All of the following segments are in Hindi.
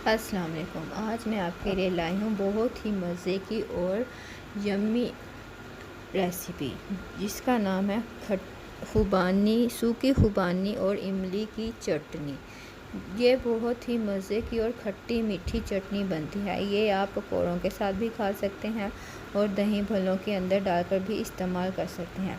अस्सलाम वालेकुम। आज मैं आपके लिए लाई हूँ बहुत ही मज़े की और यम्मी रेसिपी जिसका नाम है सूखी खुबानी और इमली की चटनी। ये बहुत ही मज़े की और खट्टी मीठी चटनी बनती है। ये आप पकौड़ों के साथ भी खा सकते हैं और दही भल्लों के अंदर डालकर भी इस्तेमाल कर सकते हैं।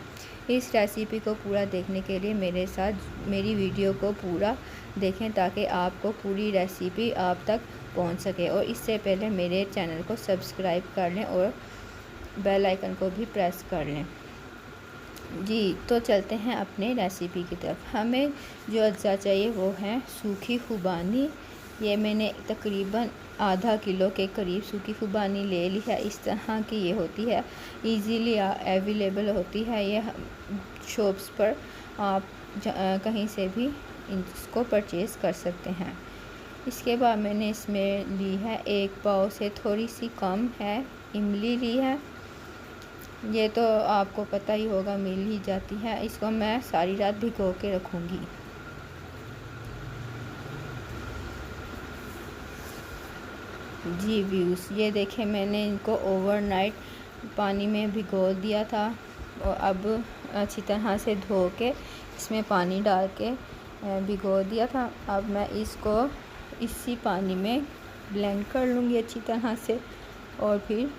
इस रेसिपी को पूरा देखने के लिए मेरे साथ मेरी वीडियो को पूरा देखें ताकि आपको पूरी रेसिपी आप तक पहुंच सके। और इससे पहले मेरे चैनल को सब्सक्राइब कर लें और बेल आइकन को भी प्रेस कर लें। जी, तो चलते हैं अपने रेसिपी की तरफ। हमें जो अज्जा चाहिए वो है सूखी खुबानी। ये मैंने तकरीबन आधा किलो के करीब सूखी खुबानी ले ली है। इस तरह की ये होती है, इजीली अवेलेबल होती है। ये शॉप्स पर आप कहीं से भी इसको परचेज़ कर सकते हैं। इसके बाद मैंने इसमें ली है 1 पाव से थोड़ी सी कम है इमली ली है। ये तो आपको पता ही होगा, मिल ही जाती है। इसको मैं सारी रात भिगो के रखूँगी। जी व्यूज़, ये देखें मैंने इनको ओवरनाइट पानी में भिगो दिया था और अब अच्छी तरह से धो के इसमें पानी डाल के भिगो दिया था। अब मैं इसको इसी पानी में ब्लेंड कर लूँगी अच्छी तरह से और फिर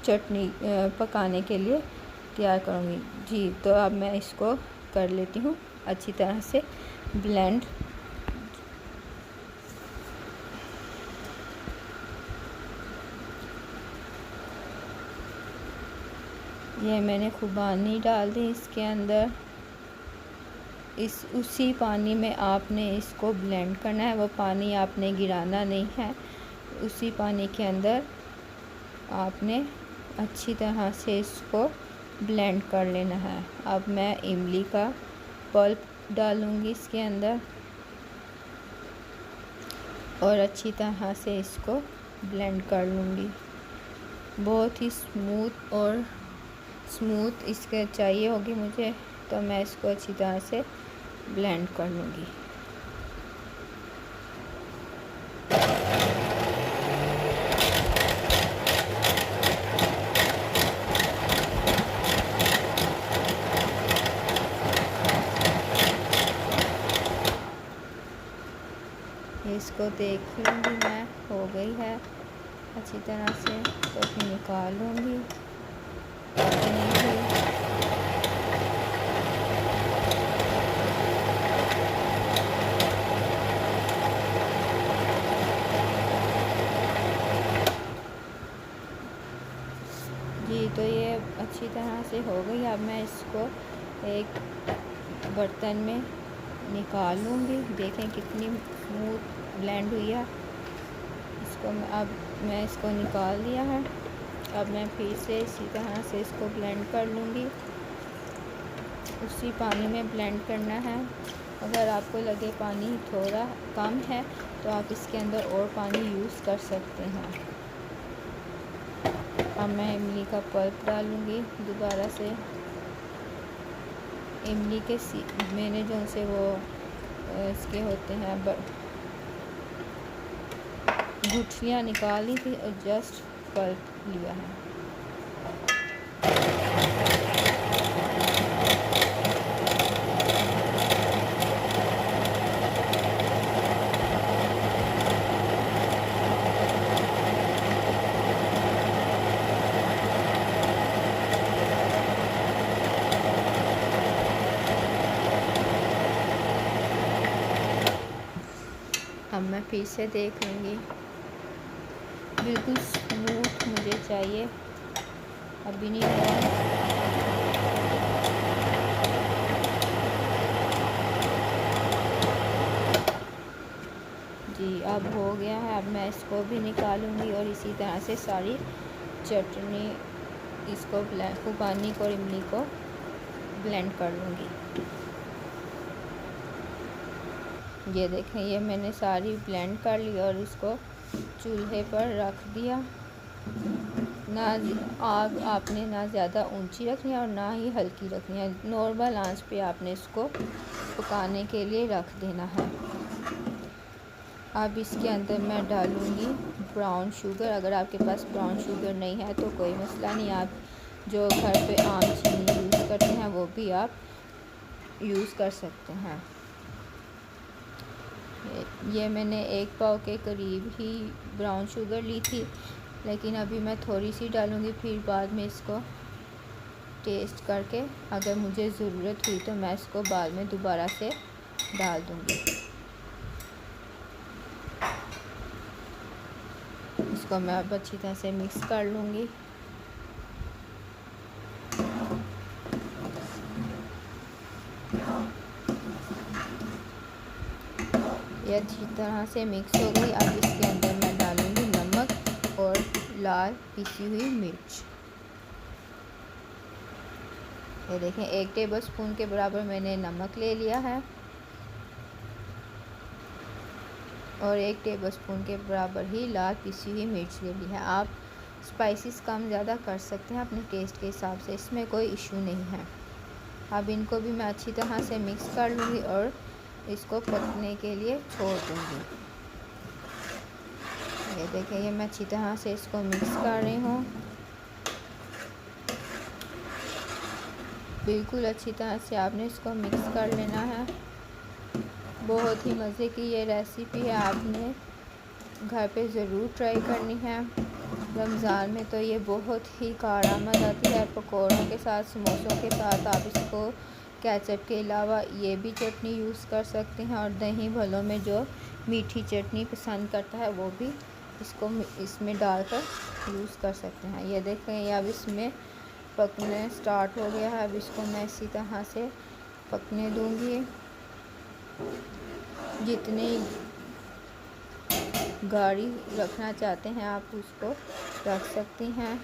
चटनी पकाने के लिए तैयार करूँगी। जी, तो अब मैं इसको कर लेती हूँ अच्छी तरह से ब्लेंड। ये मैंने खुबानी डाल दी इसके अंदर। उसी पानी में आपने इसको ब्लेंड करना है, वो पानी आपने गिराना नहीं है। उसी पानी के अंदर आपने अच्छी तरह से इसको ब्लेंड कर लेना है। अब मैं इमली का पल्प डालूँगी इसके अंदर और अच्छी तरह से इसको ब्लेंड कर लूँगी। बहुत ही स्मूथ इसके चाहिए होगी मुझे, तो मैं इसको अच्छी तरह से ब्लेंड कर लूँगी। इसको देख लूँगी मैं, हो गई है अच्छी तरह से, तो फिर निकाल लूँगी। जी, तो ये अच्छी तरह से हो गई। अब मैं इसको एक बर्तन में निकाल लूँगी। देखें कितनी स्मूथ ब्लेंड हुई है। अब मैं इसको निकाल लिया है। अब मैं फिर से इसी तरह से इसको ब्लेंड कर लूँगी। उसी पानी में ब्लेंड करना है। अगर आपको लगे पानी थोड़ा कम है तो आप इसके अंदर और पानी यूज़ कर सकते हैं। अब मैं इमली का पल्प डालूँगी दोबारा से। इमली के मैंने जो से वो इसके होते हैं गुठलियाँ निकाली थी और जस्ट पल्प लिया है। अब मैं फिर से देख लूँगी। बिल्कुल स्मूथ मुझे चाहिए, अभी नहीं हुआ। जी, अब हो गया है। अब मैं इसको भी निकालूंगी और इसी तरह से सारी चटनी इसको खुबानी और इमली को ब्लेंड कर लूँगी। ये देखें, ये मैंने सारी ब्लेंड कर ली और इसको चूल्हे पर रख दिया। ना आग आपने ना ज़्यादा ऊंची रखनी है और ना ही हल्की रखनी है। नॉर्मल आंच पे आपने इसको पकाने के लिए रख देना है। अब इसके अंदर मैं डालूँगी ब्राउन शुगर। अगर आपके पास ब्राउन शुगर नहीं है तो कोई मसला नहीं, आप जो घर पे आम चीनी यूज़ करते हैं वो भी आप यूज़ कर सकते हैं। ये मैंने 1 पाव के करीब ही ब्राउन शुगर ली थी, लेकिन अभी मैं थोड़ी सी डालूँगी, फिर बाद में इसको टेस्ट करके अगर मुझे ज़रूरत हुई तो मैं इसको बाद में दोबारा से डाल दूँगी। इसको मैं अब अच्छी तरह से मिक्स कर लूँगी। ये अच्छी तरह से मिक्स हो गई। अब इसके अंदर मैं डालूँगी नमक और लाल पिसी हुई मिर्च। ये देखें 1 टेबलस्पून के बराबर मैंने नमक ले लिया है और 1 टेबलस्पून के बराबर ही लाल पिसी हुई मिर्च ले ली है। आप स्पाइसेस कम ज़्यादा कर सकते हैं अपने टेस्ट के हिसाब से, इसमें कोई इशू नहीं है। अब इनको भी मैं अच्छी तरह से मिक्स कर लूँगी और इसको पकने के लिए छोड़ दूँगी। ये देखें, ये मैं अच्छी तरह से इसको मिक्स कर रही हूँ। बिल्कुल अच्छी तरह से आपने इसको मिक्स कर लेना है। बहुत ही मज़े की ये रेसिपी है, आपने घर पे ज़रूर ट्राई करनी है। रमज़ान में तो ये बहुत ही कारआमद आती है, पकौड़ों के साथ, समोसों के साथ। आप इसको केचप के अलावा ये भी चटनी यूज़ कर सकते हैं और दही भल्लों में जो मीठी चटनी पसंद करता है वो भी इसमें डालकर यूज़ कर सकते हैं। ये देखें, ये अब इसमें पकने स्टार्ट हो गया है। अब इसको मैं इसी तरह से पकने दूंगी। जितनी गाढ़ी रखना चाहते हैं आप उसको रख सकती हैं।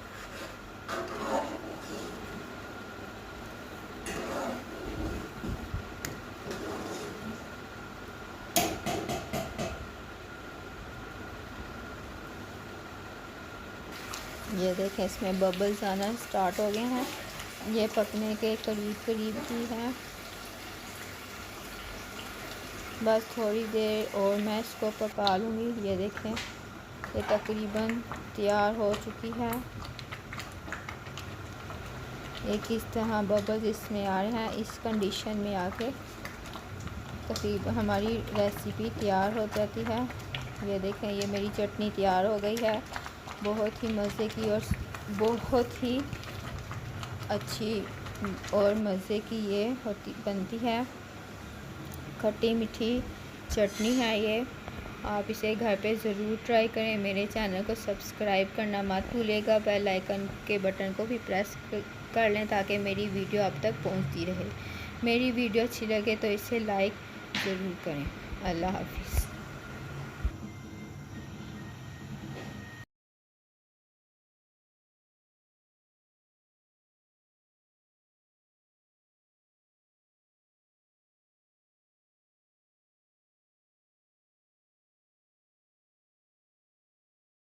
ये देखें, इसमें बबल्स आना स्टार्ट हो गए हैं। ये पकने के करीब ही है। बस थोड़ी देर और मैं इसको पका लूँगी। ये देखें, ये तकरीबन तैयार हो चुकी है। ये किस तरह बबल्स इसमें आ रहे हैं, इस कंडीशन में आके तकरीबन हमारी रेसिपी तैयार हो जाती है। ये देखें, ये मेरी चटनी तैयार हो गई है। बहुत ही मज़े की और बहुत ही अच्छी और मज़े की ये बनती है। खट्टी मीठी चटनी है ये। आप इसे घर पे ज़रूर ट्राई करें। मेरे चैनल को सब्सक्राइब करना मत भूलिएगा। बेल आइकन के बटन को भी प्रेस कर लें ताकि मेरी वीडियो आप तक पहुंचती रहे। मेरी वीडियो अच्छी लगे तो इसे लाइक ज़रूर करें। अल्लाह हाफ़िज़।